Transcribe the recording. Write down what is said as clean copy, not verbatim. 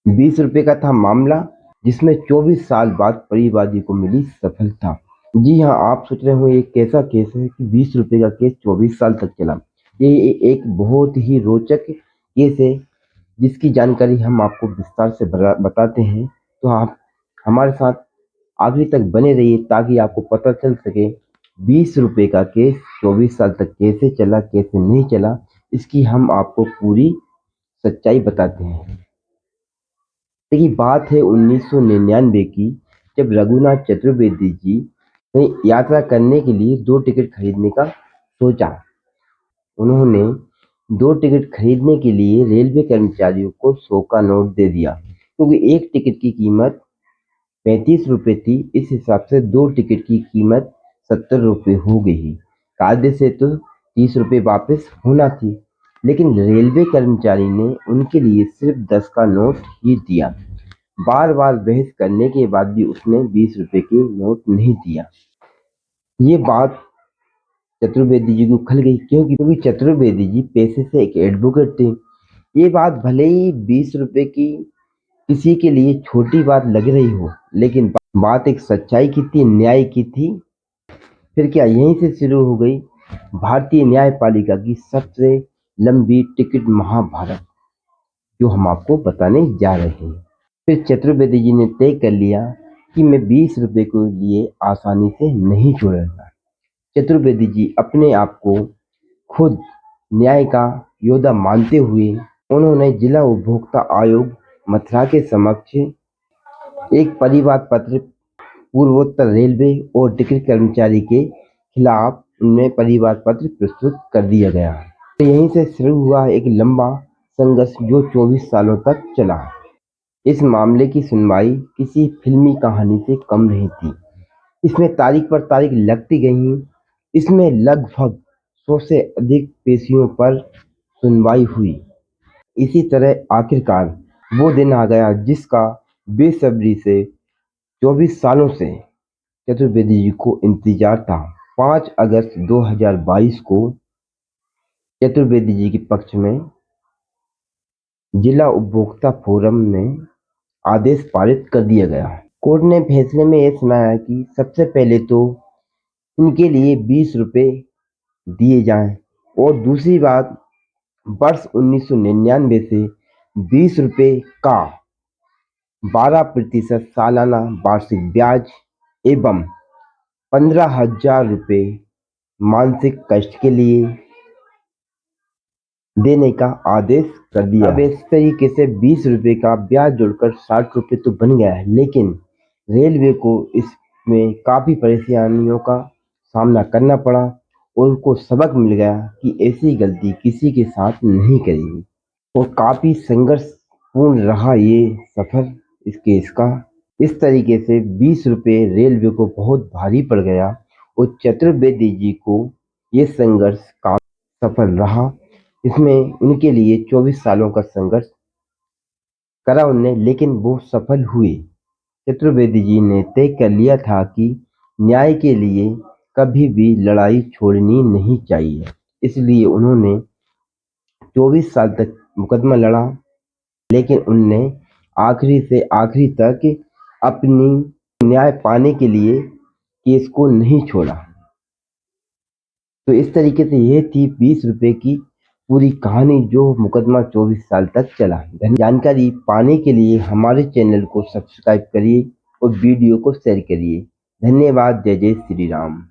₹20 का था मामला, जिसमें 24 साल बाद परिवादी को मिली सफलता। जी हाँ, आप सोच रहे होंगे ये कैसा केस है कि ₹20 का केस 24 साल तक चला। ये एक बहुत ही रोचक केस है, जिसकी जानकारी हम आपको विस्तार से बताते हैं। तो आप हमारे साथ आखिरी तक बने रहिए ताकि आपको पता चल सके ₹20 का केस 24 साल तक कैसे चला, कैसे नहीं चला, इसकी हम आपको पूरी सच्चाई बताते हैं। देखिए, बात है 1999 की, जब रघुनाथ चतुर्वेदी जी ने यात्रा करने के लिए 2 टिकट खरीदने का सोचा। उन्होंने 2 टिकट खरीदने के लिए रेलवे कर्मचारियों को 100 का नोट दे दिया, क्योंकि एक टिकट की कीमत ₹35 थी। इस हिसाब से 2 टिकट की कीमत ₹70 हो गई। कायदे से तो ₹30 वापस होना थी, लेकिन रेलवे कर्मचारी ने उनके लिए सिर्फ 10 का नोट ही दिया। बार बार बहस करने के बाद भी उसने ₹20 की नोट नहीं दिया। ये बात चतुर्वेदी जी को खल गई, क्योंकि चतुर्वेदी जी पेशे से एक एडवोकेट थे। ये बात भले ही ₹20 की किसी के लिए छोटी बात लग रही हो, लेकिन बात एक सच्चाई की थी, न्याय की थी। फिर क्या यहीं से शुरू हो गई भारतीय न्यायपालिका की सबसे लंबी टिकट महाभारत, जो हम आपको बताने जा रहे हैं। फिर चतुर्वेदी जी ने तय कर लिया कि मैं ₹20 के लिए आसानी से नहीं छोड़ूंगा। चतुर्वेदी जी अपने आप को खुद न्याय का योद्धा मानते हुए उन्होंने जिला उपभोक्ता आयोग मथुरा के समक्ष एक परिवाद पत्र पूर्वोत्तर रेलवे और टिकट कर्मचारी के खिलाफ उनमें परिवाद पत्र प्रस्तुत कर दिया गया। तो यहीं से शुरू हुआ एक लंबा संघर्ष जो 24 सालों तक चला। इस मामले की सुनवाई किसी फिल्मी कहानी से कम नहीं थी। इसमें तारीख पर तारीख लगती गई। इसमें लगभग 100 से अधिक पेशियों पर सुनवाई हुई। इसी तरह आखिरकार वो दिन आ गया जिसका बेसब्री से 24 सालों से चतुर्वेदी जी को इंतजार था। 5 अगस्त 2022 को चतुर्वेदी जी के पक्ष में जिला उपभोक्ता फोरम में आदेश पारित कर दिया गया। कोर्ट ने फैसले में यह सुनाया कि सबसे पहले तो इनके लिए ₹20 दिए जाएं, और दूसरी बात, वर्ष 1999 से ₹20 का 12% सालाना वार्षिक ब्याज एवं ₹15,000 मानसिक कष्ट के लिए देने का आदेश कर दिया। अब इस तरीके से ₹20 का ब्याज जोड़कर ₹60 तो बन गया है, लेकिन रेलवे को इसमें काफ़ी परेशानियों का सामना करना पड़ा और उनको सबक मिल गया कि ऐसी गलती किसी के साथ नहीं करेगी। और काफ़ी संघर्षपूर्ण रहा ये सफ़र इस केस का। इस तरीके से ₹20 रेलवे को बहुत भारी पड़ गया और चतुर्वेदी जी को ये संघर्ष काफ़ी सफल रहा। इसमें उनके लिए 24 सालों का संघर्ष करा उनने, लेकिन वो सफल हुए। चतुर्वेदी जी ने तय कर लिया था कि न्याय के लिए कभी भी लड़ाई छोड़नी नहीं चाहिए। इसलिए उन्होंने 24 साल तक मुकदमा लड़ा, लेकिन उनने आखिरी से आखिरी तक अपनी न्याय पाने के लिए केस को नहीं छोड़ा। तो इस तरीके से यह थी ₹20 की पूरी कहानी, जो मुकदमा 24 साल तक चला। जानकारी पाने के लिए हमारे चैनल को सब्सक्राइब करिए और वीडियो को शेयर करिए। धन्यवाद। जय जय श्री राम।